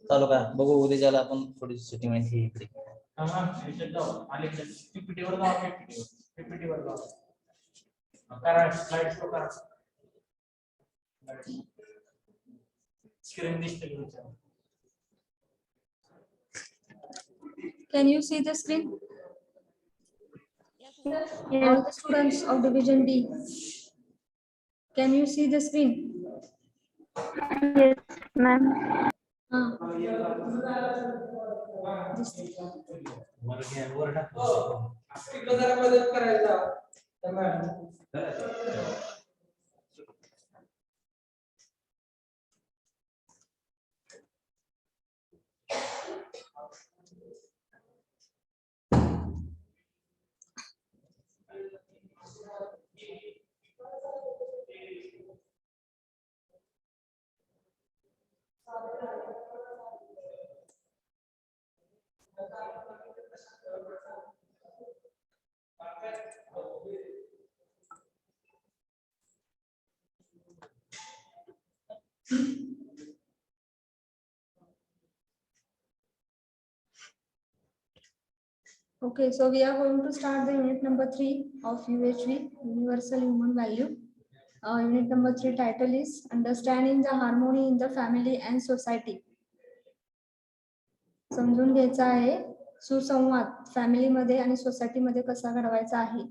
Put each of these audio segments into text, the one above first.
चालू करा, बघू उद्याच्याला आपण थोडी सेटिंग ही इकडे. स्क्रीन दिसते. Can you see the screen? All the students of division D. Can you see the screen? Yes, ma'am. वर जरा मदत करायला. Okay, so we are going to start the unit number 3 of UHV, Universal Human Value. Unit number 3 title is Understanding the Harmony in the Family and Society. समजून घ्यायचा आहे सुसंवाद फॅमिलीमध्ये आणि सोसायटीमध्ये कसा घडवायचा आहे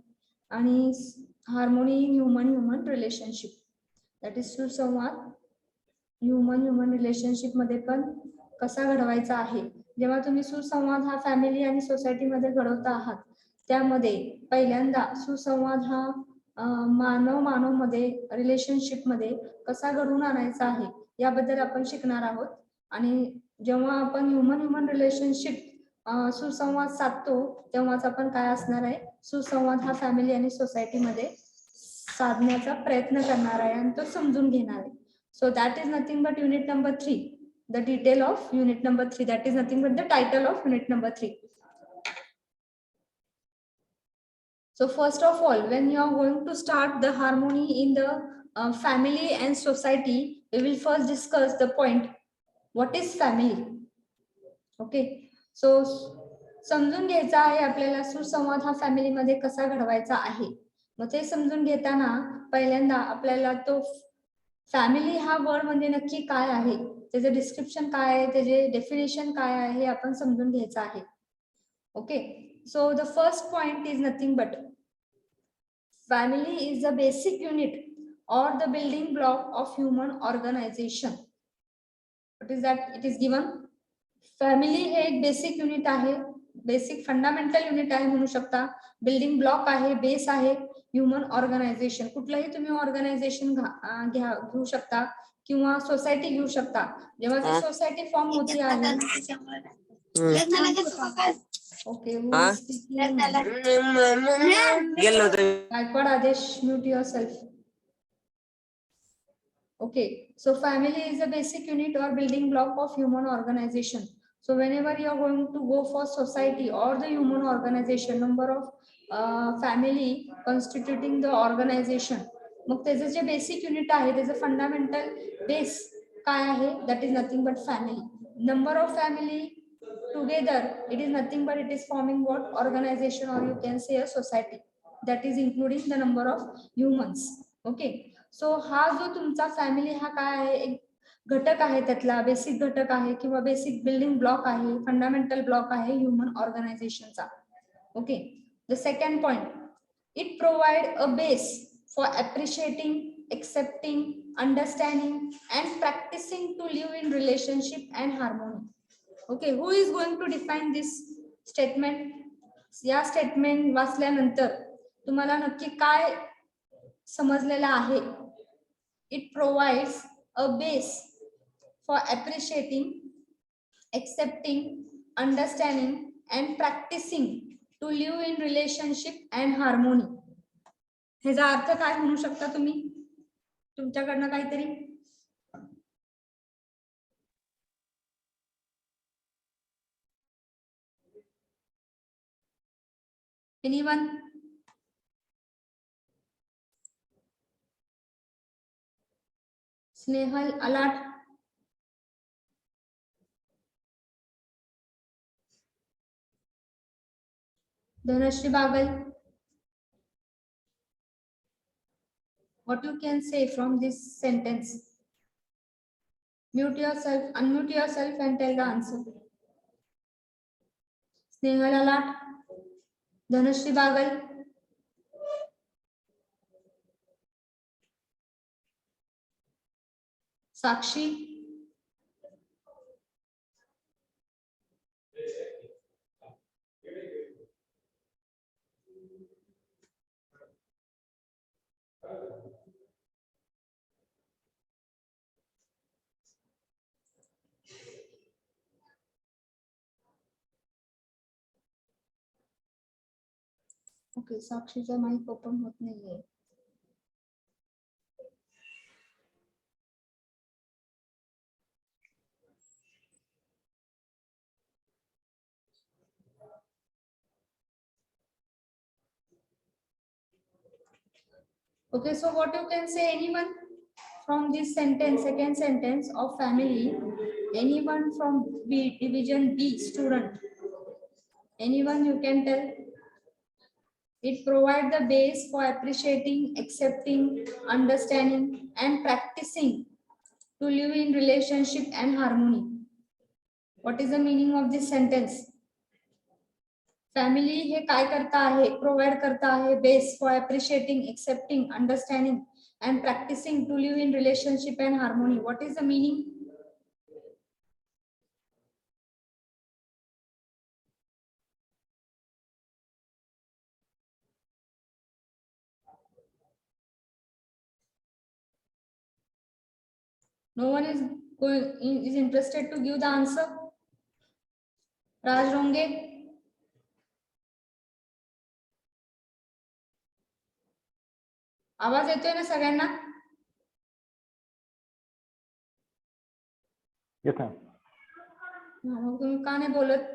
आणि harmony in human relationship. That is सुसंवाद ह्युमन रिलेशनशिप मध्ये पण कसा घडवायचा आहे. जेव्हा तुम्ही सुसंवाद हा फॅमिली आणि सोसायटीमध्ये घडवता आहात त्यामध्ये पहिल्यांदा सुसंवाद हा मानव मध्ये रिलेशनशिप मध्ये कसा घडवून आणायचा आहे याबद्दल आपण शिकणार आहोत. आणि जेव्हा आपण ह्युमन रिलेशनशिप सुसंवाद साधतो तेव्हाच आपण काय असणार आहे सुसंवाद हा फॅमिली आणि सोसायटीमध्ये साधण्याचा प्रयत्न करणार आहे आणि तो समजून घेणार आहे. So that is nothing but unit number 3. The detail of unit number 3, that is nothing but the title of unit number 3. So first of all, when you are going to start the harmony in the family and society, we will first discuss the point what is family. Okay, so समजून घ्यायचा आहे आपल्याला सुसंवाद हा family मध्ये कसा घडवायचा आहे. मग ते समजून घेताना पहिल्यांदा आपल्याला तो फॅमिली हा वर्ड म्हणजे नक्की काय आहे, त्याचे डिस्क्रिप्शन काय आहे, त्याचे डेफिनेशन काय आहे हे आपण समजून घ्यायचं आहे. Okay, so the first point is nothing but family is the basic unit or the building block of human organization. What is that? It is given. Family हे एक बेसिक युनिट आहे, बेसिक फंडामेंटल युनिट आहे म्हणू शकता, building block आहे, base आहे human organisation. कुठलंही तुम्ही ऑर्गनायझेशन घेऊ शकता किंवा सोसायटी घेऊ शकता. जेव्हा ती सोसायटी फॉर्म होती आहे ओके गायकवाड आदेश mute yourself. Okay, so family is a basic unit or building block of human organization. So whenever you are going to go for society or the human organization, number of family constituting the organization, मग त्याचे जे basic unit आहे त्याचे fundamental base काय आहे, that is nothing but family. Number of family together, it is nothing but it is forming what organization or you can say a society, that is including the number of humans. Okay, so हा जो तुमचा family हा काय आहे एक घटक आहे, त्यातला बेसिक घटक आहे किंवा बेसिक बिल्डिंग ब्लॉक आहे, फंडामेंटल ब्लॉक आहे ह्युमन ऑर्गनायझेशनचा. Okay, the second point, it provide a base for appreciating, accepting, understanding and practicing to live in relationship and harmony. Okay, who is going to define this statement? या statement वाचल्यानंतर तुम्हाला नक्की काय समजलेला आहे? It provides a base for appreciating, accepting, understanding and practicing to live in relationship and harmony. ह्याचा अर्थ काय म्हणू शकता तुम्ही तुमच्याकडनं काहीतरी? Anyone? Snehal Alat. Dhanashri Bagal. What you can say from this sentence? Mute yourself, unmute yourself and tell the answer. Snehal Alat, Dhanashri Bagal, Sakshi, okay, साक्षीचा mic open होत नाहीये. Okay, so what you can say, anyone from this sentence, second sentence of family, anyone from B, division B student, anyone you can tell? It provides the base for appreciating, accepting, understanding and practicing to live in relationship and harmony. What is the meaning of this sentence? Family हे काय करता आहे, provide करता आहे base for appreciating, accepting, understanding and practicing to live in relationship and harmony. What is the meaning? No one is interested to give the answer. Raj Ronge. आवाज येतोय ना सगळ्यांना? येत मग तुम्ही का नाही बोलत?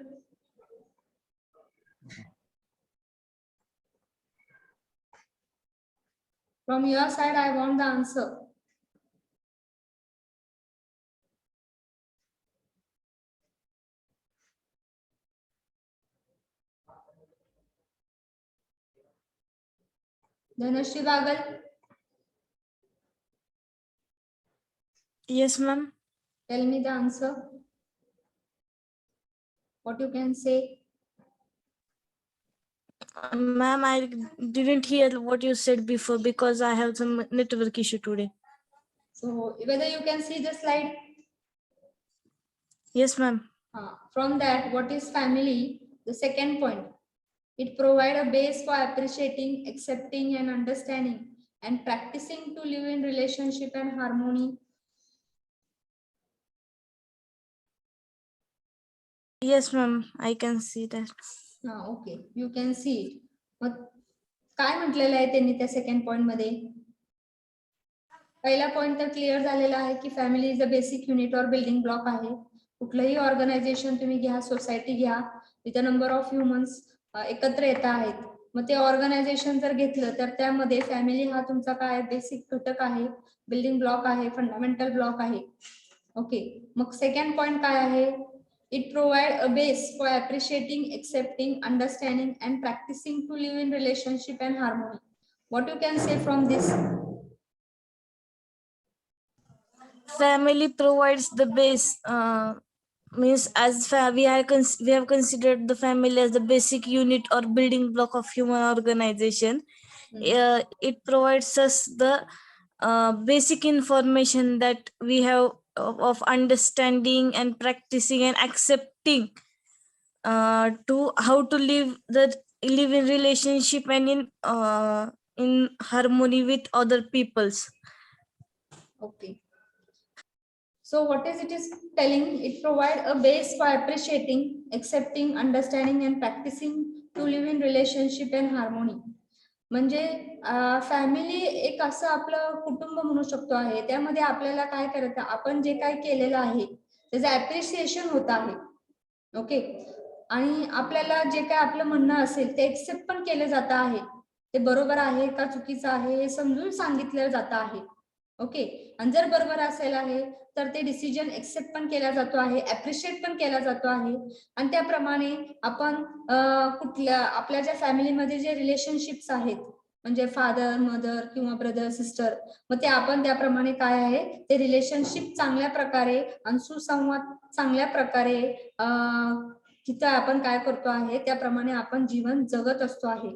From your side, I want the answer. Dhanashri Bagal. Yes, ma'am. Tell me the answer. What you can say? Ma'am, I didn't hear what you said before because I have some network issue today. So whether you can see the slide? Yes, ma'am. From that, what is family? The second point. It provides a base for appreciating, accepting and understanding and practicing to live in relationship and harmony. Yes, ma'am. I can see that. Okay, you can see it. मग काय म्हटलेलं आहे त्यांनी त्या second point मध्ये? पहिला point तर clear झालेला आहे की family is a basic unit और बिल्डिंग ब्लॉक आहे. कुठलंही ऑर्गनायझेशन तुम्ही घ्या, सोसायटी घ्या, तिथे नंबर ऑफ ह्युमन्स एकत्र येत आहेत. मग ते ऑर्गनायझेशन जर घेतलं तर त्यामध्ये फॅमिली हा तुमचा काय बेसिक घटक आहे, बिल्डिंग ब्लॉक आहे, फंडामेंटल ब्लॉक आहे. ओके, मग सेकंड पॉइंट काय आहे? It provides a base for appreciating, accepting, understanding and practicing to live in relationship and harmony. What you can say from this? Family provides the base. Means as we have considered the family as the basic unit or building block of human organization. It provides us the basic information that we have of understanding and practicing and accepting to how to live in relationship and in harmony with other peoples. Okay. So what is it is telling? It provides a base for appreciating, accepting, understanding and practicing to live in relationship and harmony. म्हणजे family एक असं आपलं कुटुंब म्हणू शकतो आहे. त्यामध्ये आपल्याला काय करायचं, आपण जे काय केलेलं आहे त्याचं ऍप्रिशिएशन होत आहे. ओके, आणि आपल्याला जे काय आपलं म्हणणं असेल ते एक्सेप्ट पण केलं जात आहे. ते बरोबर आहे का चुकीचं आहे हे समजून सांगितलं जात आहे. ओके. आणि जर बरोबर असेल आहे तर ते डिसिजन एक्सेप्ट पण केला जातो आहे, अप्रिशिएट पण केला जातो आहे. आणि त्याप्रमाणे आपण कुठल्या आपल्या ज्या फॅमिलीमध्ये जे रिलेशनशिप्स आहेत म्हणजे फादर मदर किंवा ब्रदर सिस्टर, मग ते आपण त्याप्रमाणे काय आहे ते रिलेशनशिप चांगल्या प्रकारे आणि सुसंवाद चांगल्या प्रकारे तिथं आपण काय करतो आहे त्याप्रमाणे आपण जीवन जगत असतो आहे.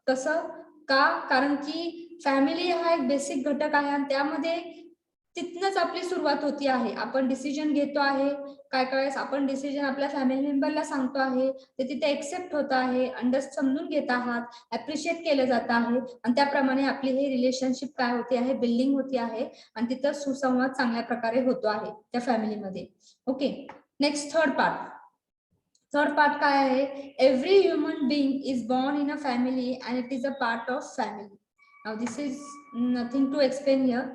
कसं का, कारण की फॅमिली हा एक बेसिक घटक आहे आणि त्यामध्ये तिथनच आपली सुरुवात होती आहे. आपण डिसिजन घेतो आहे, काय काय वेळेस आपण डिसिजन आपल्या फॅमिली मेंबरला सांगतो आहे, ते तिथे एक्सेप्ट होत आहे, समजून घेत आहात, अप्रिशिएट केलं जात आहे आणि त्याप्रमाणे आपली हे रिलेशनशिप काय होती आहे बिल्डिंग होती आहे आणि तिथं सुसंवाद चांगल्या प्रकारे होतो आहे त्या फॅमिलीमध्ये. ओके. नेक्स्ट थर्ड पार्ट काय आहे, every human being is born in a family and it is a part of family. Now this is nothing to explain here.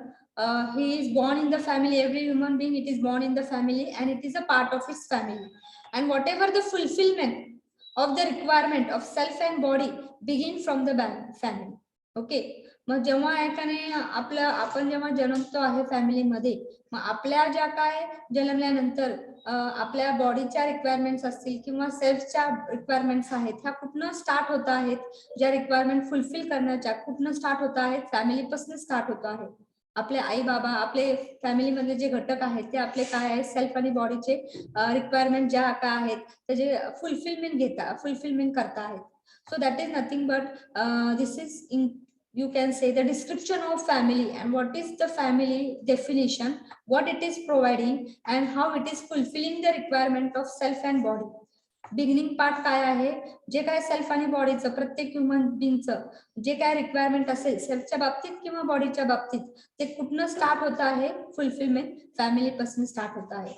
He is born in the family. Every human being, it is born in the family and it is a part of his family, and whatever the fulfillment of the requirement of self and body begin from the family. Okay. मग जेव्हा एकाने आपण जेव्हा जन्मतो आहे फॅमिलीमध्ये, मग आपल्या ज्या काय जन्मल्यानंतर आपल्या बॉडीच्या रिक्वायरमेंट्स असतील किंवा सेल्फच्या रिक्वायरमेंट्स आहेत, ह्या कुठनं स्टार्ट होत आहेत, ज्या रिक्वायरमेंट फुलफिल करण्याच्या कुठनं स्टार्ट होत आहेत, फॅमिलीपासून स्टार्ट होत आहे. आपले आई बाबा, आपले फॅमिलीमधले जे घटक आहेत ते आपले काय आहेत सेल्फ आणि बॉडीचे रिक्वायरमेंट ज्या काय आहेत त्याचे फुलफिलमेंट करता आहेत. So that is nothing but this is in you can say the description of family and what is the family definition, what it is providing and how it is fulfilling the requirement of self and body. Beginning part काय आहे, जे काय self आणि बॉडीचं प्रत्येक human बीइंगचं जे काय requirement असेल सेल्फच्या बाबतीत किंवा बॉडीच्या बाबतीत ते कुठनं स्टार्ट होत आहे, फुलफिलमेंट फॅमिली पासून स्टार्ट होत आहे.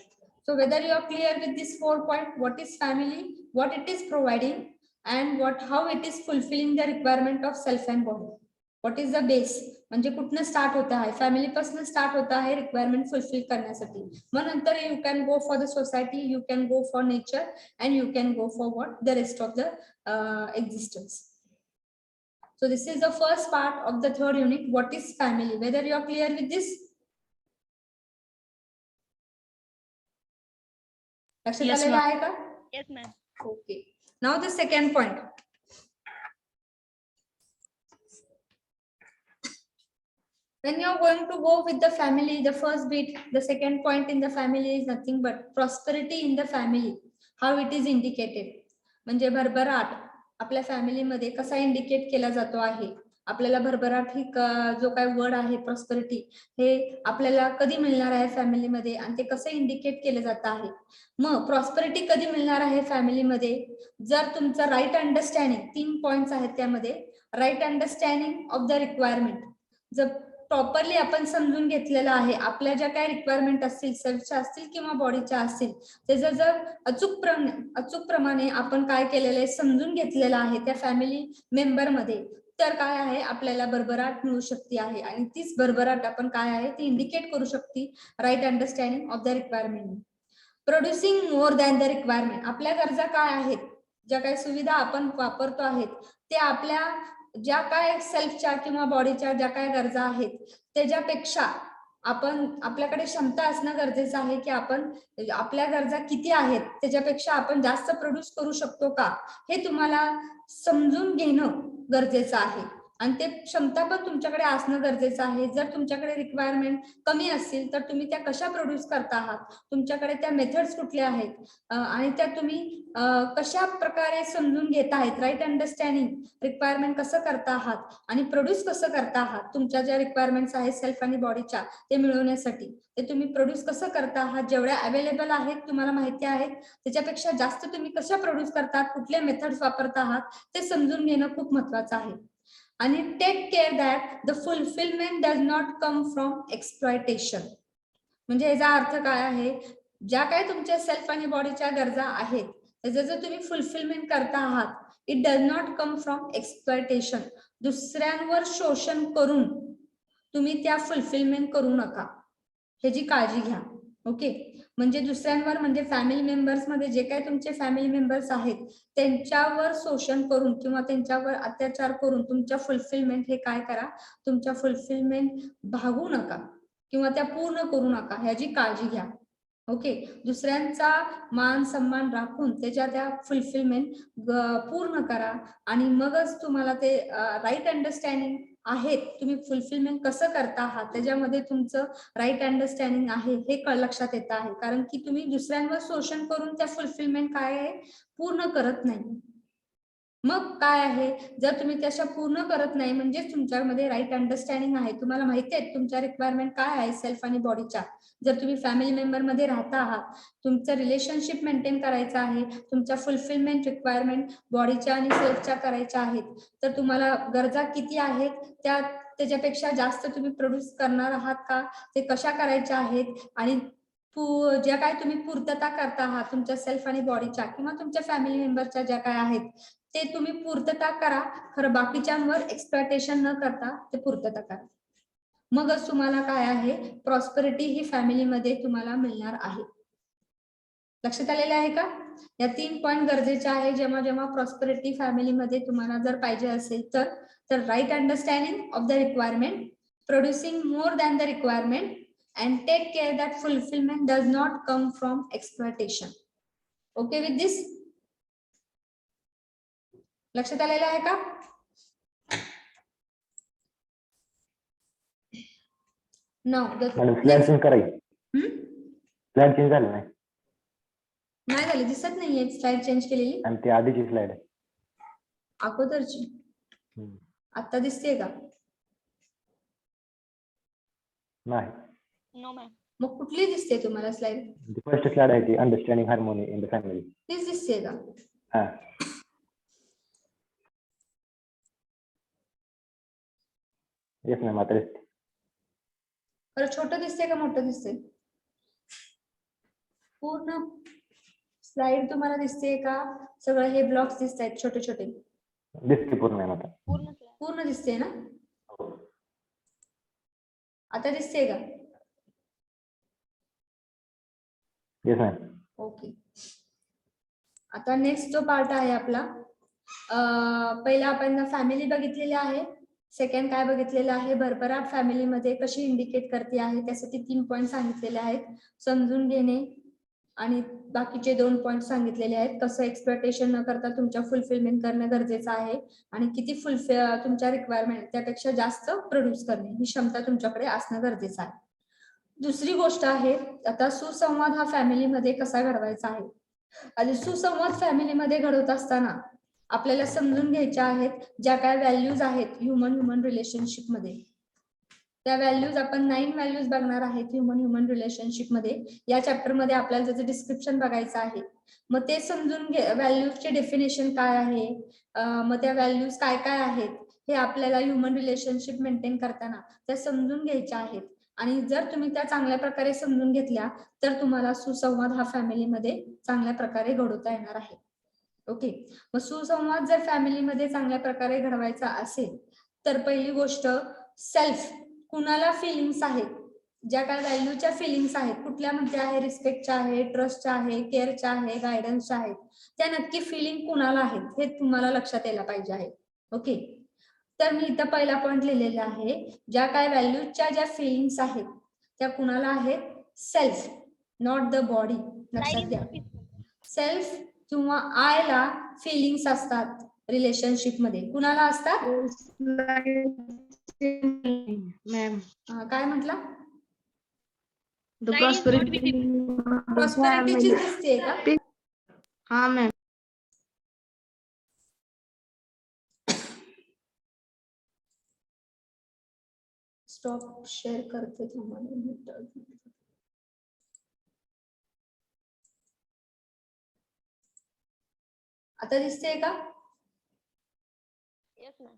So whether you are clear with this 4 point, what is family, what it is providing and how it is fulfilling the requirement of self and body. What is the base, म्हणजे कुठनं start होत आहे, family पासून start होत आहे requirement fulfil करण्यासाठी. मग नंतर you can go for the society, you can go for nature and you can go for what the rest of the existence. So this is the first part of the third unit, what is family. Whether you are clear with this? Yes, ma'am. Yes, ma'am. Okay. Now the second point. When you are going to go with the family, the first bit, the second point in the family is nothing but prosperity in the family. How it is indicated. म्हणजे भरभराट आपल्या फॅमिलीमध्ये कसा indicate केला जातो आहे. आपल्याला भरभराट ही जो काय वर्ड आहे प्रॉस्पेरिटी, हे आपल्याला कधी मिळणार आहे फॅमिलीमध्ये आणि ते कसं इंडिकेट केलं जात आहे. मग प्रॉस्पेरिटी कधी मिळणार आहे फॅमिलीमध्ये, जर तुमचं राईट अंडरस्टँडिंग, 3 पॉइंट्स आहेत त्यामध्ये. Right understanding of the requirement, जर प्रॉपरली आपण समजून घेतलेलं आहे आपल्या ज्या काही रिक्वायरमेंट असतील सेल्फच्या असतील किंवा बॉडीच्या असतील, त्याचं जर अचूक प्रमाणे आपण काय केलेलं आहे समजून घेतलेलं आहे त्या फॅमिली मेंबर मध्ये, तर काय आहे आपल्याला भरभराट मिळू शकते आहे. आणि तीच भरभराट आपण काय आहे ती इंडिकेट करू शकते right understanding of the requirement. Producing more than the requirement, आपल्या गरजा काय आहेत, ज्या काही सुविधा आपण वापरतो आहेत ते आपल्या ज्या काय सेल्फच्या किंवा बॉडीच्या ज्या काय गरजा आहेत त्याच्यापेक्षा आपल्याकडे क्षमता असणं गरजेचं आहे की आपण आपल्या गरजा किती आहेत त्याच्यापेक्षा आपण जास्त प्रोड्यूस करू शकतो का, हे तुम्हाला समजून घेणं गरजेचं आहे. आणि ते क्षमता पण तुमच्याकडे असणं गरजेचं आहे. जर तुमच्याकडे रिक्वायरमेंट कमी असतील तर तुम्ही त्या कशा प्रोड्यूस करता आहात, तुमच्याकडे त्या मेथड्स कुठल्या आहेत आणि त्या तुम्ही कशा प्रकारे समजून घेत आहेत, राईट अंडरस्टँडिंग रिक्वायरमेंट कसं करता आहात आणि प्रोड्यूस कसं करता आहात. तुमच्या ज्या रिक्वायरमेंट्स आहेत सेल्फ आणि बॉडीच्या ते मिळवण्यासाठी ते तुम्ही प्रोड्यूस कसं करता आहात, जेवढ्या अवेलेबल आहेत तुम्हाला माहिती आहेत त्याच्यापेक्षा जास्त तुम्ही कशा प्रोड्यूस करतात, कुठले मेथड्स वापरता आहात ते समजून घेणं खूप महत्वाचं आहे. आणि take care that the fulfilment does not come from exploitation. म्हणजे याचा अर्थ काय आहे, ज्या काही तुमच्या सेल्फ आणि बॉडीच्या गरजा आहेत त्याचं जर तुम्ही फुलफिलमेंट करता आहात, it does not come from exploitation. दुसऱ्यांवर शोषण करून तुम्ही त्या फुलफिलमेंट करू नका, ह्याची काळजी घ्या. ओके, म्हणजे दुसऱ्यांवर म्हणजे फॅमिली मेंबर्स मध्ये जे काही तुमचे फॅमिली मेंबर्स आहेत त्यांच्यावर शोषण करून किंवा त्यांच्यावर अत्याचार करून तुमच्या फुलफिलमेंट हे काय करा, तुमच्या फुलफिलमेंट भागू नका किंवा त्या पूर्ण करू नका ह्याची काळजी घ्या. ओके, दुसऱ्यांचा मान सन्मान राखून त्याच्या त्या फुलफिलमेंट पूर्ण करा आणि मगच तुम्हाला ते राईट अंडरस्टँडिंग आहेत, तुम्ही फुलफिलमेंट कसं करता आहात त्याच्यामध्ये तुमचं राईट अंडरस्टँडिंग आहे हे लक्षात येत आहे. कारण की तुम्ही दुसऱ्यांवर शोषण करून त्या फुलफिलमेंट काय आहे पूर्ण करत नाही. मग काय आहे, जर तुम्ही त्याच्या पूर्ण करत नाही म्हणजेच तुमच्यामध्ये राईट अंडरस्टँडिंग आहे, तुम्हाला माहिती आहे तुमच्या रिक्वायरमेंट काय आहे सेल्फ आणि बॉडीच्या. जर तुम्ही फॅमिली मेंबर मध्ये राहता आहात, तुमचं रिलेशनशिप मेंटेन करायचं आहे, तुमच्या फुलफिलमेंट रिक्वायरमेंट बॉडीच्या आणि सेल्फच्या करायच्या आहेत, तर तुम्हाला गरजा किती आहेत त्याच्यापेक्षा जास्त तुम्ही प्रोड्यूस करणार आहात का, ते कशा करायच्या आहेत आणि ज्या काय तुम्ही पूर्तता करता आहात तुमच्या सेल्फ आणि बॉडीच्या किंवा तुमच्या फॅमिली मेंबरच्या ज्या काय आहेत ते तुम्ही पूर्तता करा. खरं बाकीच्यांवर एक्सप्लॉयटेशन न करता ते पूर्तता करा. मगच तुम्हाला काय आहे प्रॉस्पेरिटी ही फॅमिलीमध्ये तुम्हाला मिळणार आहे. लक्षात आलेलं आहे का? या 3 पॉइंट गरजेचे आहे जेव्हा जेव्हा प्रॉस्पेरिटी फॅमिलीमध्ये तुम्हाला जर पाहिजे असेल तर right understanding of the requirement, producing more than the requirement and take care that fulfillment does not come from exploitation. Okay with this? लक्षात आलेलं आहे का? Now the स्लाइड चेंज करायची. स्लाइड चेंज झालं नाही झालं, दिसत नाहीये स्लाइड चेंज केलेली. आणि ती आधीची स्लाइड आहे अगोदरची. आता दिसते का? नाही. No ma'am. मग कुठली दिसते तुम्हाला स्लाइड? फर्स्ट स्लाइड आहे ती understanding harmony in the family. तीच दिसते का? हा. येस मॅम आता दिसते. बरं छोटं दिसते का मोठं दिसते? पूर्ण स्लाइड तुम्हाला दिसते का? सगळं हे ब्लॉक्स दिसत आहेत छोटे छोटे? दिसते पूर्ण मॅम आता. पूर्ण दिसते ना? आता दिसते का? Yes ma'am. ओके, आता नेक्स्ट जो पार्ट आहे आपला, पहिला आपण फॅमिली बघितलेली आहे. सेकंड काय बघितलेलं आहे, भरभराट फॅमिलीमध्ये कशी इंडिकेट करते आहे त्यासाठी 3 पॉइंट सांगितलेले आहेत. समजून घेणे आणि बाकीचे 2 पॉइंट सांगितलेले आहेत. कसं एक्सप्लॉयटेशन न करता तुमच्या फुलफिलमेंट करणं गरजेचं आहे आणि किती तुमच्या रिक्वायरमेंट त्यापेक्षा जास्त प्रोड्यूस करणे ही क्षमता तुमच्याकडे असणं गरजेचं आहे. दुसरी गोष्ट आहे आता सुसंवाद हा फॅमिलीमध्ये कसा घडवायचा आहे. आणि सुसंवाद फॅमिलीमध्ये घडवत असताना आपल्याला समजून घ्यायच्या आहेत ज्या काय व्हॅल्यूज आहेत ह्युमन रिलेशनशिप मध्ये. त्या व्हॅल्यूज आपण 9 व्हॅल्यूज बघणार आहेत ह्युमन रिलेशनशिप मध्ये. या चॅप्टर मध्ये आपल्याला त्याचं डिस्क्रिप्शन बघायचं आहे. मग ते समजून व्हॅल्यूजचे डेफिनेशन काय आहे, मग त्या व्हॅल्यूज काय काय आहेत हे आपल्याला ह्युमन रिलेशनशिप मेंटेन करताना त्या समजून घ्यायच्या आहेत. आणि जर तुम्ही त्या चांगल्या प्रकारे समजून घेतल्या तर तुम्हाला सुसंवाद हा फॅमिलीमध्ये चांगल्या प्रकारे घडवता येणार आहे. ओके, मग सुसंवाद जर फॅमिलीमध्ये चांगल्या प्रकारे घडवायचा असेल तर पहिली गोष्ट सेल्फ, कुणाला फिलिंग्स आहेत, ज्या काय व्हॅल्यूच्या फिलिंग्स आहेत कुठल्या मध्ये आहे, रिस्पेक्टच्या आहे, ट्रस्टच्या आहे, केअरच्या आहे, गायडन्सच्या आहेत, त्या नक्की फिलिंग कुणाला आहेत हे तुम्हाला लक्षात यायला पाहिजे आहे. ओके, तर मी इथं पहिला पॉइंट लिहिलेला आहे, ज्या काय व्हॅल्यूच्या ज्या फिलिंग्स आहेत त्या कुणाला आहेत, सेल्फ नॉट द बॉडी. लक्षात घ्या, सेल्फ किंवा आयला फिलिंग्स असतात रिलेशनशिप मध्ये. कुणाला असतात मॅम? काय म्हटला? प्रॉस्पेरिटीची दिसते का? हा मॅम. स्टॉप शेअर करते तुम्हाला. आता दिसते का? Yes ma'am.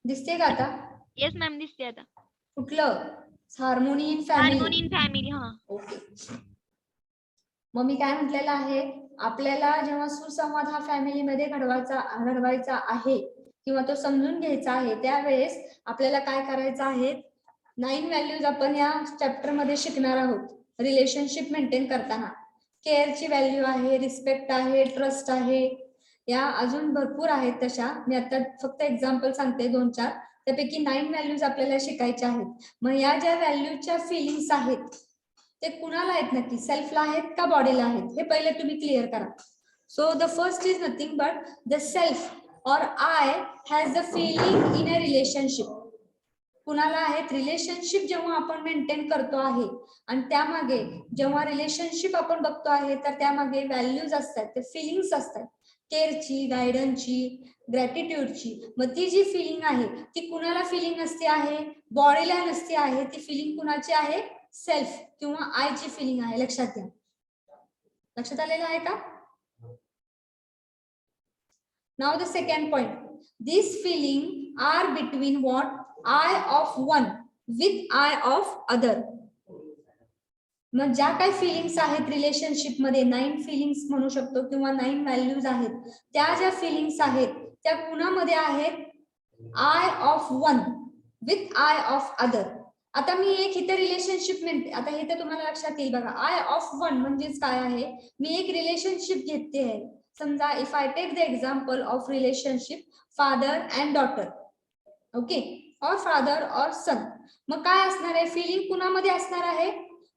दिसते का आता? येस मॅम दिसते आता. कुठलं? Harmony in harmony family. In family. हा. ओके, मग मी काय म्हटलेलं आहे, आपल्याला जेव्हा सुसंवाद हा फॅमिलीमध्ये घडवायचा आहे किंवा तो समजून घ्यायचा आहे त्यावेळेस आपल्याला काय करायचं आहे, 9 व्हॅल्यूज आपण या चॅप्टर मध्ये शिकणार आहोत रिलेशनशिप मेंटेन करताना. केअरची व्हॅल्यू आहे, रिस्पेक्ट आहे, ट्रस्ट आहे, या अजून भरपूर आहेत तशा. मी आता फक्त एक्झाम्पल सांगते 2-4. त्यापैकी 9 व्हॅल्यूज आपल्याला शिकायच्या आहेत. मग या ज्या व्हॅल्यूच्या फिलिंग्स आहेत ते कुणाला आहेत नक्की, सेल्फला आहेत का बॉडीला आहेत, हे पहिले तुम्ही क्लिअर करा. So the first is nothing but the self और I has the feeling in a relationship. कुणाला आहेत, रिलेशनशिप जेव्हा आपण मेंटेन करतो आहे आणि त्यामागे जेव्हा रिलेशनशिप आपण बघतो आहे तर त्यामागे व्हॅल्यूज असतात, ते फिलिंग्स असतात, केअरची, गायडन्सची, ग्रॅटिट्यूडची. मग ती जी फिलिंग आहे ती कुणाला फिलिंग नसते आहे, बॉडीला नसते आहे. ती फिलिंग कुणाची आहे, सेल्फ किंवा आयची फिलिंग आहे. लक्षात घ्या. लक्षात आलेलं आहे का? Now the second point, this feeling are between what, I of one with I of other. मग ज्या काही फिलिंग्स आहेत रिलेशनशिप मध्ये, 9 फिलिंग्स म्हणू शकतो किंवा 9 व्हॅल्यूज आहेत, त्या ज्या फिलिंग्स आहेत त्या कुणामध्ये आहेत, I of one with I of other. आता मी एक इथे रिलेशनशिप मेंटेन, आता इथे तुम्हाला लक्षात येईल बघा, आय ऑफ वन म्हणजेच काय आहे, मी एक रिलेशनशिप घेते आहे. समजा if I take the example of relationship father and daughter, okay, और फादर और सन. मग काय असणार आहे, फिलिंग कुणामध्ये असणार आहे,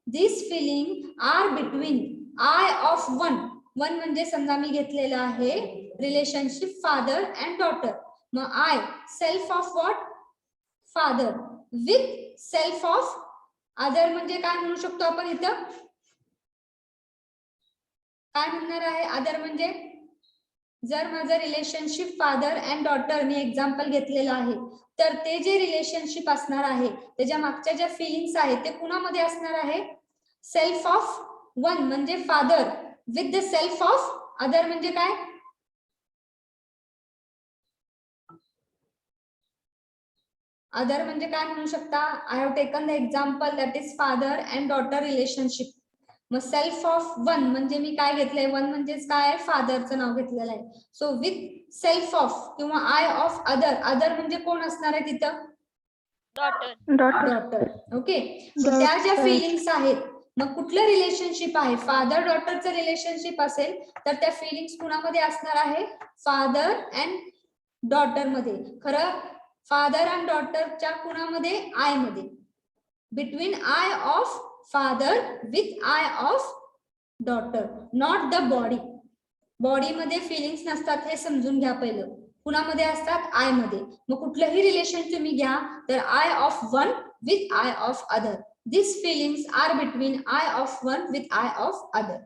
this feeling are between I of one. One म्हणजे समजा मी घेतलेलं आहे रिलेशनशिप फादर अँड डॉटर. मग I self of what, father, with self of other. म्हणजे काय म्हणू शकतो आपण इथं, काय म्हणणार आहे, अदर म्हणजे जर माझं relationship father and daughter me example घेतलेलं आहे तर ते जे रिलेशनशिप असणार आहे त्याच्या मागच्या ज्या फिलिंग्स आहेत ते कुणामध्ये असणार आहे, सेल्फ ऑफ वन म्हणजे father with the self of other. म्हणजे काय, अदर म्हणजे काय म्हणू शकता, I have taken the example that is father and daughter relationship. मग सेल्फ ऑफ वन म्हणजे मी काय घेतलंय, वन म्हणजेच काय, फादरचं नाव घेतलेलं आहे. सो विथ सेल्फ ऑफ किंवा आय ऑफ अदर. अदर म्हणजे कोण असणार आहे तिथं, डॉटर. ओके, त्या ज्या फिलिंग्स आहेत, मग कुठलं रिलेशनशिप आहे, फादर डॉटरचं रिलेशनशिप असेल तर त्या फिलिंग्स कुणामध्ये असणार आहे, फादर अँड डॉटर मध्ये. खरं फादर अँड डॉटरच्या कुणामध्ये, आय मध्ये, between I of father with I of daughter, not the body. Body मध्ये फिलिंग्स नसतात हे समजून घ्या पहिलं, कुणामध्ये असतात, आय मध्ये. मग कुठलंही रिलेशन तुम्ही घ्या तर I of one with I of other. This feelings are between I of one with I of other.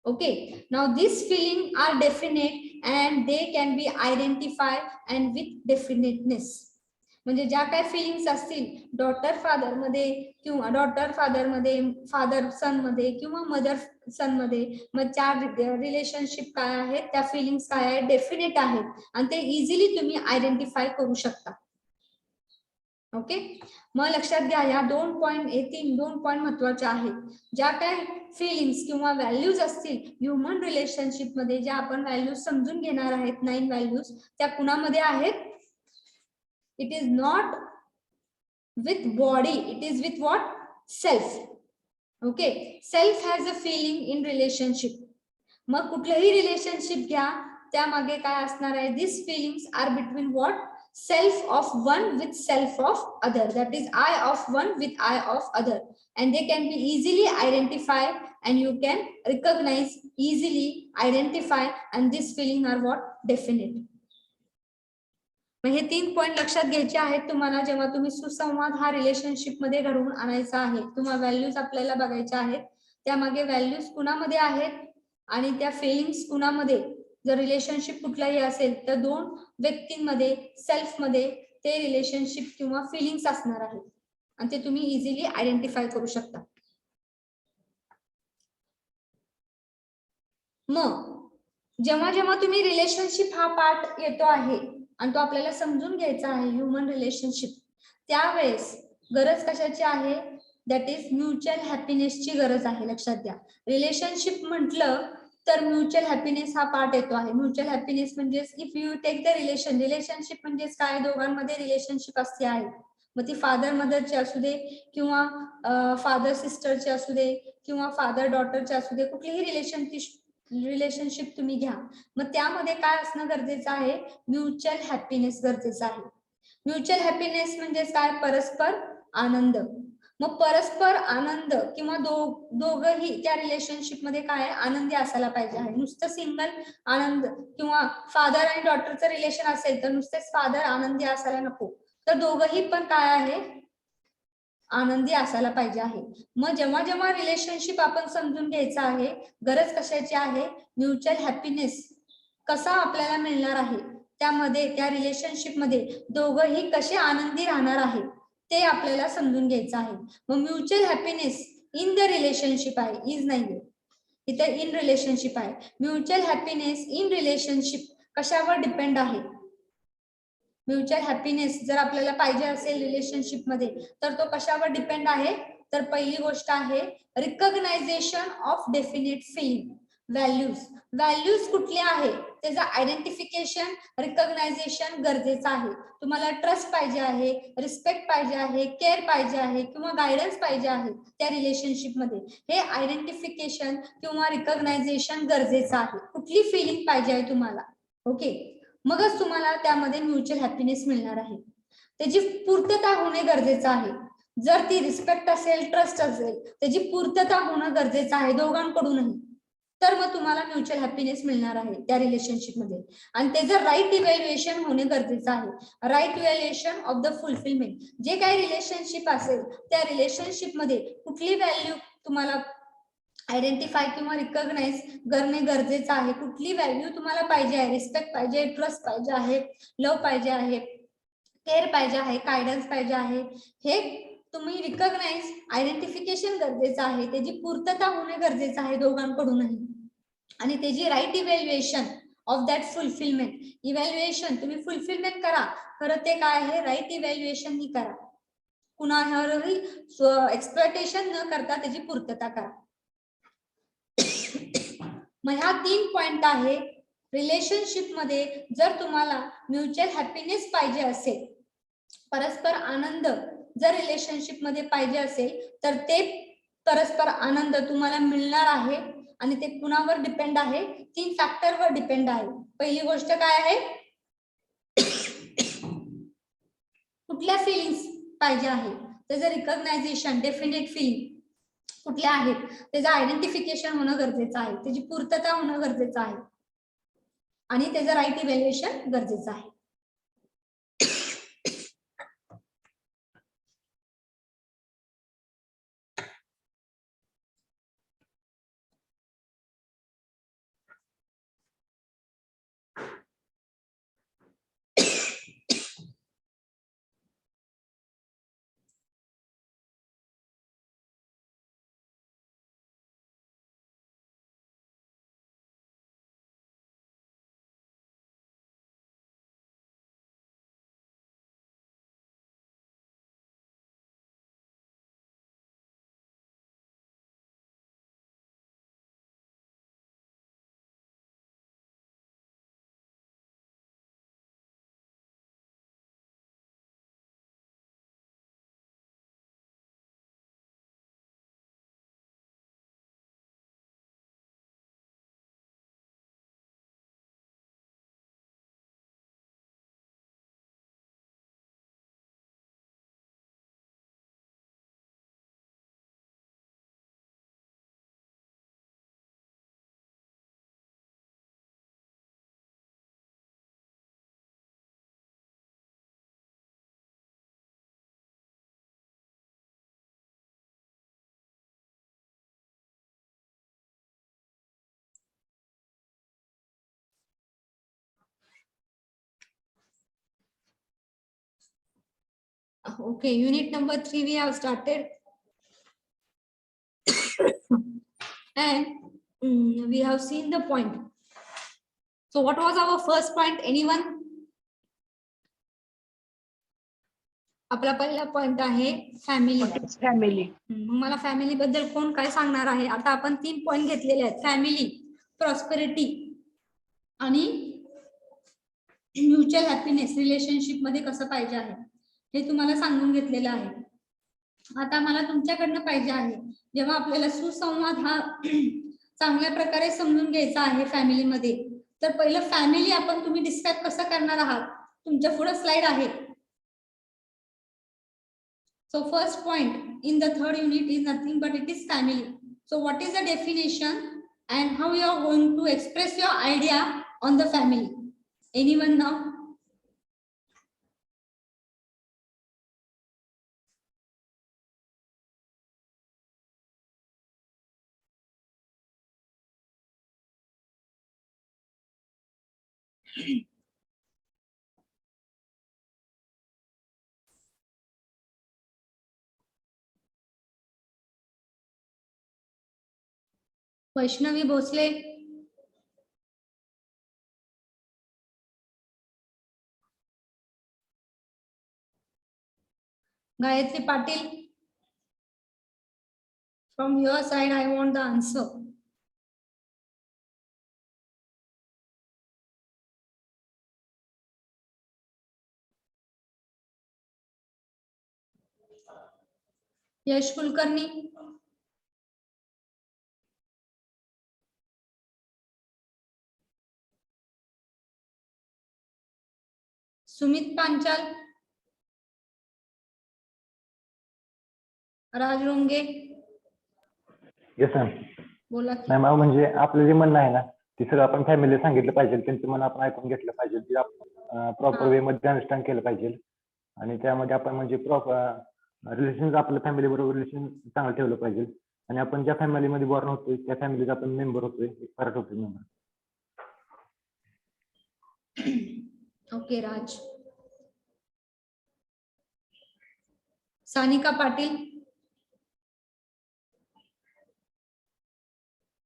Okay, now these feelings are definite and they can be identified and with definiteness. म्हणजे ज्या काय feelings असतील daughter father मध्ये किंवा daughter father मध्ये, father सन मध्ये किंवा mother सन मध्ये, मग चार रिलेशनशिप काय आहेत, त्या फिलिंग्स काय आहेत, डेफिनेट आहेत आणि ते इझिली तुम्ही आयडेंटिफाय करू शकता. ओके, मग लक्षात घ्या या 2 पॉइंट महत्वाचे आहेत. ज्या काय फिलिंग्स किंवा व्हॅल्यूज असतील ह्युमन रिलेशनशिप मध्ये, ज्या आपण व्हॅल्यूज समजून घेणार आहेत, 9 व्हॅल्यूज, त्या कुणामध्ये आहेत, it is not with body, it is with what, self. Okay, self has a feeling in relationship. मग कुठलंही रिलेशनशिप घ्या त्यामागे काय असणार आहे, this feelings are between what, self of one with self of other, that is I of one with I of other, and they can be easily identified and you can recognize, easily identify, and this feeling are what, definite. हे 3 point लक्षात घ्यायचे आहेत तुम्हाला जेव्हा तुम्ही सुसंवाद हा relationship मध्ये घडवून आणायचा आहे. तुम्हाला व्हॅल्यूज आपल्याला बघायच्या आहेत, त्यामागे व्हॅल्यूज कुणामध्ये आहेत आणि त्या फिलिंग्स कुणामध्ये. जर रिलेशनशिप कुठलाही असेल तर 2 व्यक्तींमध्ये, सेल्फ मध्ये ते रिलेशनशिप किंवा फिलिंग्स असणार आहेत आणि ते तुम्ही इझिली आयडेंटिफाय करू शकता. मग जेव्हा जेव्हा तुम्ही रिलेशनशिप हा पार्ट येतो आहे आणि तो आपल्याला समजून घ्यायचा आहे ह्युमन रिलेशनशिप, त्यावेळेस गरज कशाची आहे, दॅट इज म्युच्युअल हॅपीनेसची गरज आहे. लक्षात घ्या, रिलेशनशिप म्हटलं तर म्युच्युअल हॅपीनेस हा पार्ट येतो आहे. म्युच्युअल हॅपीनेस म्हणजे if you take the relationship म्हणजेच काय, दोघांमध्ये रिलेशनशिप असते आहे. मग ती फादर मदरची असू दे किंवा फादर सिस्टरची असू दे किंवा फादर डॉटरची असू दे, कुठलीही रिलेशनशिप तुम्ही घ्या. मग त्यामध्ये काय असणं गरजेचं आहे, म्युच्युअल हॅपीनेस गरजेचं आहे. म्युच्युअल हॅपीनेस म्हणजे काय, परस्पर आनंद. मग परस्पर आनंद किंवा दोघही त्या रिलेशनशिप मध्ये काय आनंदी असायला पाहिजे आहे. नुसतं सिंगल आनंद किंवा फादर आणि डॉटरचं रिलेशन असेल तर नुसतेच फादर आनंदी असायला नको, तर दोघही पण काय आहे, आनंदी असायला पाहिजे आहे. मग जेव्हा जेव्हा रिलेशनशिप आपण समजून घ्यायचं आहे, गरज कशाची आहे, म्युच्युअल हॅपीनेस कसा आपल्याला मिळणार आहे, त्यामध्ये त्या रिलेशनशिप मध्ये दोघही कसे आनंदी राहणार आहे ते आपल्याला समजून घ्यायचं आहे. मग mutual happiness in the relationship आहे, इज नाहीये इथे, इन रिलेशनशिप आहे. म्युच्युअल हॅपीनेस इन रिलेशनशिप कशावर डिपेंड आहे, म्युच्युअल हॅपीनेस जर आपल्याला पाहिजे असेल रिलेशनशिप मध्ये तर तो कशावर डिपेंड आहे, तर पहिली गोष्ट आहे recognition of definite feeling, values. Values कुठले आहे त्याचं आयडेंटिफिकेशन, रिकॉग्नायझेशन गरजेचं आहे. तुम्हाला ट्रस्ट पाहिजे आहे, रिस्पेक्ट पाहिजे आहे, केअर पाहिजे आहे किंवा गायडन्स पाहिजे आहे त्या रिलेशनशिप मध्ये, हे आयडेंटिफिकेशन किंवा रिकॉग्नायझेशन गरजेचं आहे. कुठली फिलिंग पाहिजे आहे तुम्हाला, ओके, मगच तुम्हाला त्यामध्ये म्युच्युअल हॅपीनेस मिळणार आहे. त्याची पूर्तता होणे गरजेचं आहे. जर ती रिस्पेक्ट असेल, ट्रस्ट असेल, त्याची पूर्तता होणं गरजेचं आहे दोघांकडूनही, तर मग तुम्हाला म्युच्युअल हॅपीनेस मिळणार आहे त्या रिलेशनशिप मध्ये. आणि त्याचं राईट इव्हॅल्युएशन होणे गरजेचं आहे, right evaluation of the fulfilment. जे काही रिलेशनशिप असेल त्या रिलेशनशिप मध्ये कुठली व्हॅल्यू तुम्हाला आयडेंटिफाय किंवा रिकॉग्नाइज करणे गरजेचं आहे, कुठली व्हॅल्यू तुम्हाला पाहिजे आहे, रिस्पेक्ट पाहिजे, ट्रस्ट पाहिजे आहे, लव्ह पाहिजे आहे, केअर पाहिजे आहे, गायडन्स पाहिजे आहे, हे तुम्ही रिकॉग्नाइज, आयडेंटिफिकेशन गरजेचं आहे. त्याची पूर्तता होणे गरजेचं आहे दोघांकडूनही. आणि त्याची right evaluation of that fulfilment, evaluation तुम्ही फुलफिलमेंट करा, खरं ते काय आहे, राईट इव्हॅल्युएशन ही करा. कुणावरही एक्सप्लॉयटेशन न करता त्याची पूर्तता करा. मग ह्या 3 पॉइंट आहे रिलेशनशिप मध्ये. जर तुम्हाला म्युच्युअल हॅपीनेस पाहिजे असेल, परस्पर आनंद जर रिलेशनशिप मध्ये पाहिजे असेल, तर ते परस्पर आनंद तुम्हाला मिळणार आहे. आणि ते कुणावर डिपेंड आहे, 3 फॅक्टरवर डिपेंड आहे. पहिली गोष्ट काय आहे, कुठल्या फिलिंग्स पाहिजे आहे, त्याचं रिकॉग्नायझेशन, डेफिनेट फिलिंग कुठल्या आहेत, त्याचं आयडेंटिफिकेशन होणं गरजेचं आहे, त्याची पूर्तता होणं गरजेचं आहे आणि त्याचं राईट इव्हॅल्युएशन गरजेचं आहे. Okay, unit number 3 we have started. And we have seen the point. So what was our first point? Anyone? आपला पहिला पॉइंट आहे फॅमिली. फॅमिली. मला फॅमिली बद्दल कोण काय सांगणार आहे? आता आपण 3 पॉइंट घेतलेले आहेत, फॅमिली, प्रॉस्पेरिटी आणि म्युच्युअल हॅपीनेस रिलेशनशिप मध्ये कसं पाहिजे आहे. हे तुम्हाला सांगून घेतलेलं आहे. आता मला तुमच्याकडनं पाहिजे आहे, जेव्हा आपल्याला सुसंवाद हा चांगल्या प्रकारे समजून घ्यायचा आहे फॅमिलीमध्ये, तर पहिलं फॅमिली आपण तुम्ही डिस्क्राईब कसं करणार आहात. तुमच्या पुढे स्लाइड आहे. So first point in the third unit is nothing but it is family. So what is the definition and how you are going to express your idea on the family? Anyone now? Vaishnavi Bhosale, Gayatri Patil. From your side, I want the answer. Yash Kulkarni, Sumit Panchal, Raj Ronge. Yes ma'am. बोला की. Ma'am म्हणजे आपलं जे म्हणणं आहे ना ते सगळं आपण फॅमिली सांगितलं पाहिजे, त्यांचं म्हणणं आपण ऐकून घेतलं पाहिजे, ते आपण प्रॉपर वे मध्ये अंडरस्टँड केलं पाहिजे आणि त्यामध्ये आपण म्हणजे प्रॉपर रिलेशन आपल्या फॅमिली बरोबर रिलेशन चांगलं ठेवलं पाहिजे आणि आपण ज्या फॅमिलीमध्ये बॉर्न होतोय त्या फॅमिलीचा आपण मेंबर होतोय, एक पार्ट होतोय member. Okay Raj. Sanika Patil,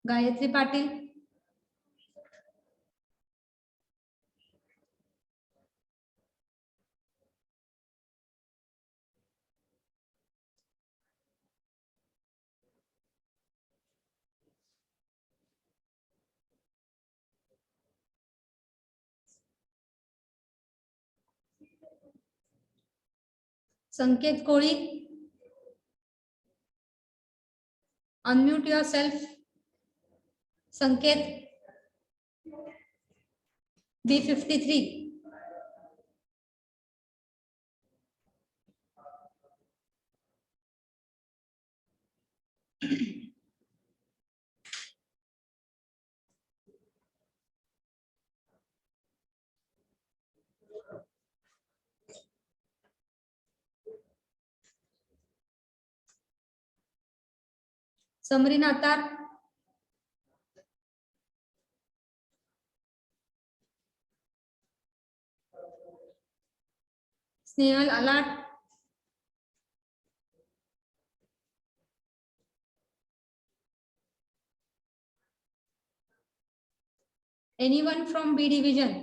Gayatri Patil, Sanket Koli. Unmute yourself. Sanket. B53. Summary नातार. स्नेहल अलाट. Anyone from B division?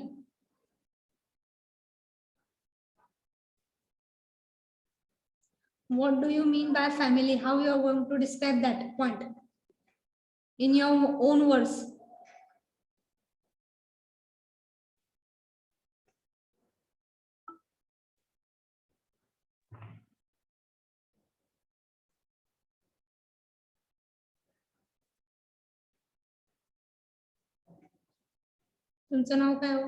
What do you mean by family? How you are going to describe that point in your own words? तुमचं नाव काय हो?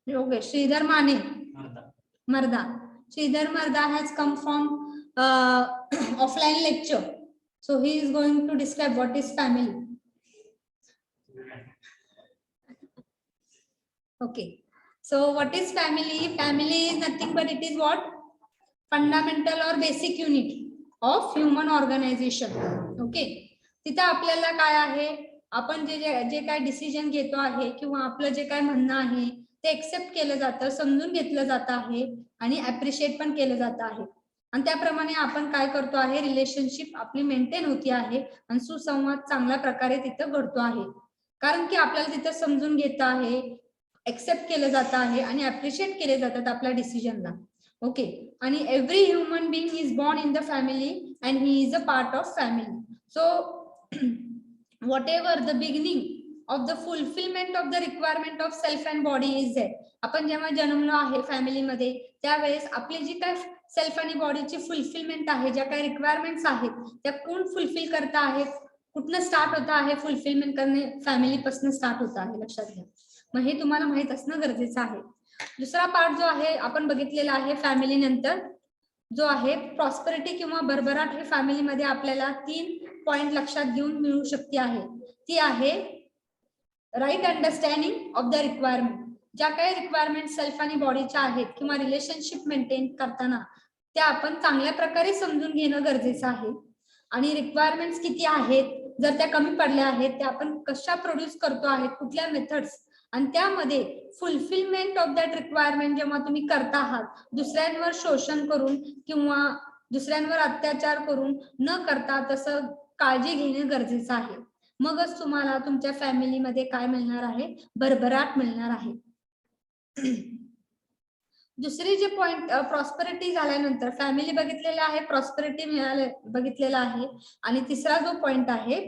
Okay, Sridhar Mane. Marda. Sridhar Marda has come from offline lecture. So he is going to describe what is family. Okay. So what is family? Family is nothing but it is what? Fundamental or basic unit of human organization. Okay. तिथं आपल्याला काय आहे, आपण जे काय decision घेतो आहे किंवा आपलं जे काय म्हणणं आहे ते एक्सेप्ट केलं जातं, समजून घेतलं जात आहे आणि अप्रिशिएट पण केलं जात आहे आणि त्याप्रमाणे आपण काय करतो आहे, रिलेशनशिप आपली मेंटेन होती आहे आणि सुसंवाद चांगल्या प्रकारे तिथं घडतो आहे, कारण की आपल्याला तिथं समजून घेत आहे, एक्सेप्ट केलं जात आहे आणि अप्रिशिएट केले जातात आपल्या डिसिजनला. ओके. आणि every human being is born in the family and he is a part of family. So whatever the beginning of the fulfilment of the requirement of self and body is there. आपण जेव्हा जन्मलो आहे फॅमिलीमध्ये त्यावेळेस आपली जी काय self आणि बॉडीची फुलफिलमेंट आहे, ज्या काही रिक्वायरमेंट्स आहेत त्या कोण फुलफिल करता आहेत, कुठनं स्टार्ट होता आहे फुलफिलमेंट करणे, फॅमिलीपासून स्टार्ट होता आहे, लक्षात घ्या. मग हे तुम्हाला माहित असणं गरजेचं आहे. दुसरा पार्ट जो आहे आपण बघितलेला आहे फॅमिली नंतर जो आहे प्रॉस्पेरिटी किंवा भरभराट, हे फॅमिलीमध्ये आपल्याला 3 पॉइंट लक्षात घेऊन मिळू शकते आहे. ती आहे right understanding of the requirement. ज्या काही रिक्वायरमेंट सेल्फ आणि बॉडीच्या आहेत किंवा रिलेशनशिप मेंटेन करताना त्या आपण चांगल्या प्रकारे समजून घेणं गरजेचं आहे. आणि रिक्वायरमेंट्स किती आहेत, जर त्या कमी पडल्या आहेत त्या आपण कशा प्रोड्यूस करतो आहेत, कुठल्या मेथड्स, आणि त्यामध्ये फुलफिलमेंट ऑफ दॅट रिक्वायरमेंट जेव्हा तुम्ही करता आहात दुसऱ्यांवर शोषण करून किंवा दुसऱ्यांवर अत्याचार करून न करता तसं काळजी घेणे गरजेचं आहे. मगच तुम्हाला तुमच्या फॅमिलीमध्ये काय मिळणार आहे, भरभराट मिळणार आहे. दुसरी जे पॉइंट प्रॉस्पेरिटी झाल्यानंतर फॅमिली बघितलेला आहे, प्रॉस्पेरिटी मिळाले बघितलेला आहे, आणि तिसरा जो पॉइंट आहे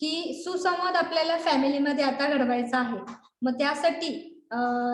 की सुसंवाद आपल्याला फॅमिलीमध्ये आता घडवायचा आहे. मग त्यासाठी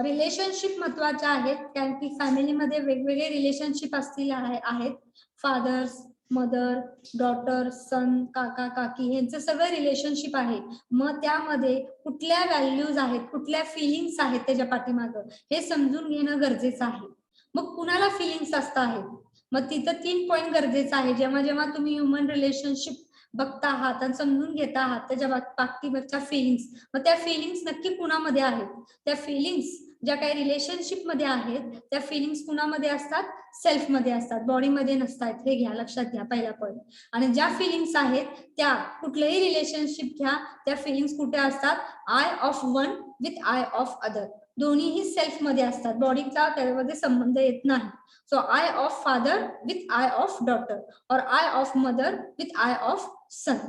रिलेशनशिप महत्वाचे आहेत, कारण की फॅमिलीमध्ये वेगवेगळे रिलेशनशिप असतील आहेत. फादर्स, मदर, डॉटर, सन, काका, काकी यांचं सगळं रिलेशनशिप आहे. मग त्यामध्ये कुठल्या व्हॅल्यूज आहेत, कुठल्या फिलिंग्स आहेत त्याच्या पाठीमागं हे समजून घेणं गरजेचं आहे. मग कुणाला फिलिंग्स असत आहेत, मग तिथं 3 पॉइंट गरजेचं आहे. जेव्हा जेव्हा तुम्ही ह्युमन रिलेशनशिप बघता आहात आणि समजून घेता आहात त्याच्या पाठीमागच्या फिलिंग्स, मग त्या फिलिंग्स नक्की कुणामध्ये आहेत, त्या फिलिंग्स ज्या काही रिलेशनशिप मध्ये आहेत त्या फिलिंग्स कुणामध्ये असतात, सेल्फ मध्ये असतात, बॉडी मध्ये नसतात. हे घ्या, लक्षात घ्या पहिला पॉइंट. आणि ज्या फिलिंग्स आहेत त्या कुठलेही रिलेशनशिप घ्या, त्या फिलिंग्स कुठे असतात, I of one with I of other, दोन्हीही सेल्फ मध्ये असतात, बॉडीचा त्यामध्ये संबंध येत नाही. So I of father with I of daughter or I of mother with I of son.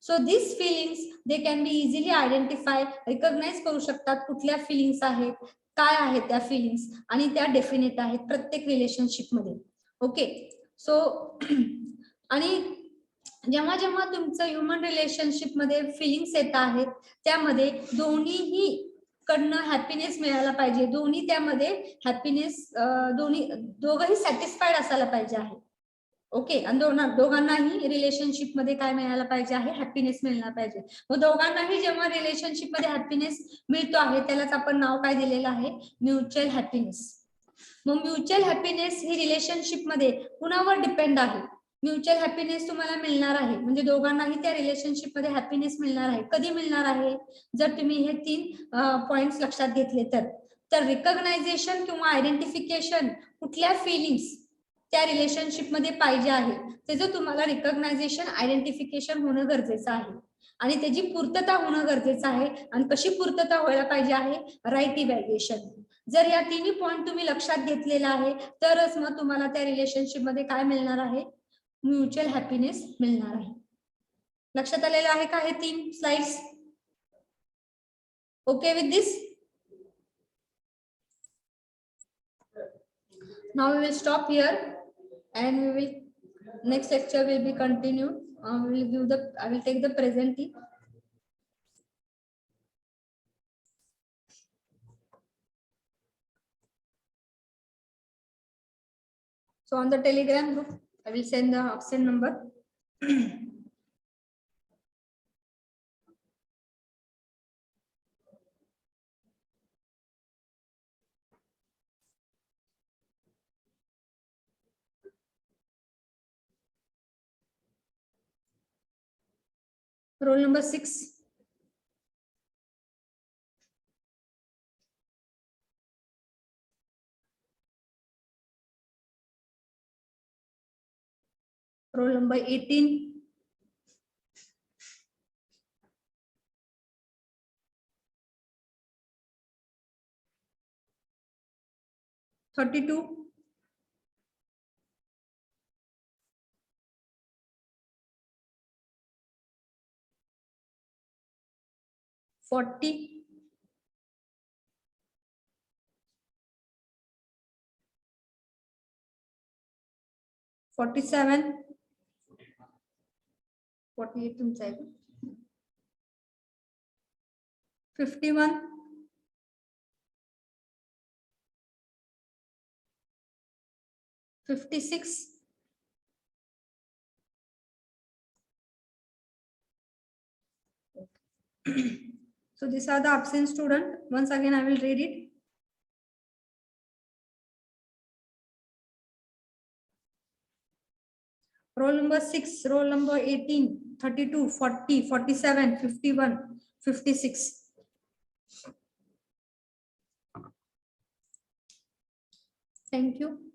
So these feelings they can be easily identified, recognize करू शकतात कुठल्या फिलिंग्स आहेत, काय आहेत त्या फिलिंग्स, आणि त्या डेफिनेट आहेत प्रत्येक रिलेशनशिप मध्ये. ओके, सो आणि जेव्हा जेव्हा तुमचं ह्युमन रिलेशनशिप मध्ये फिलिंग्स येत आहेत त्यामध्ये दोन्हीही कडनं हॅपीनेस मिळायला पाहिजे, दोन्ही त्यामध्ये हॅपीनेस, दोघंही सॅटिस्फाईड असायला पाहिजे आहे. ओके, आणि दोघांनाही रिलेशनशिप मध्ये काय मिळायला पाहिजे आहे, हॅपीनेस मिळायला पाहिजे. मग दोघांनाही जेव्हा रिलेशनशिप मध्ये हॅपीनेस मिळतो आहे त्यालाच आपण नाव काय दिलेलं आहे, म्युच्युअल हॅपीनेस. मग म्युच्युअल हॅपीनेस ही रिलेशनशिप मध्ये कुणावर डिपेंड आहे, म्युच्युअल हॅपीनेस तुम्हाला मिळणार आहे म्हणजे दोघांनाही त्या रिलेशनशिप मध्ये हॅपीनेस मिळणार आहे. कधी मिळणार आहे, जर तुम्ही हे 3 पॉइंट्स लक्षात घेतले तर रिकॉग्नायझेशन किंवा आयडेंटिफिकेशन कुठल्या फिलिंग्स त्या रिलेशनशिप मध्ये पाहिजे आहे त्याचं तुम्हाला रिकॉग्नायझेशन, आयडेंटिफिकेशन होणं गरजेचं आहे, आणि त्याची पूर्तता होणं गरजेचं आहे. आणि कशी पूर्तता व्हायला पाहिजे आहे, राईट इव्हॅल्युएशन. जर या 3 पॉइंट तुम्ही लक्षात घेतलेला आहे तरच मग तुम्हाला त्या रिलेशनशिप मध्ये काय मिळणार आहे, म्युच्युअल हॅपीनेस मिळणार आहे. लक्षात आलेलं आहे का हे 3 slides? Okay with this? Now we will stop here and we will next lecture will be continued. I will take the presenting. So on the Telegram group I will send the option number. Roll number 6. Roll number 18. (32). 40. 47. 48 तुमचा आहे का? 51, 56, so these are the absent student. Once again I will read it. Roll number 6, roll number 18, 32, 40, 47, 51, 56. Thank you.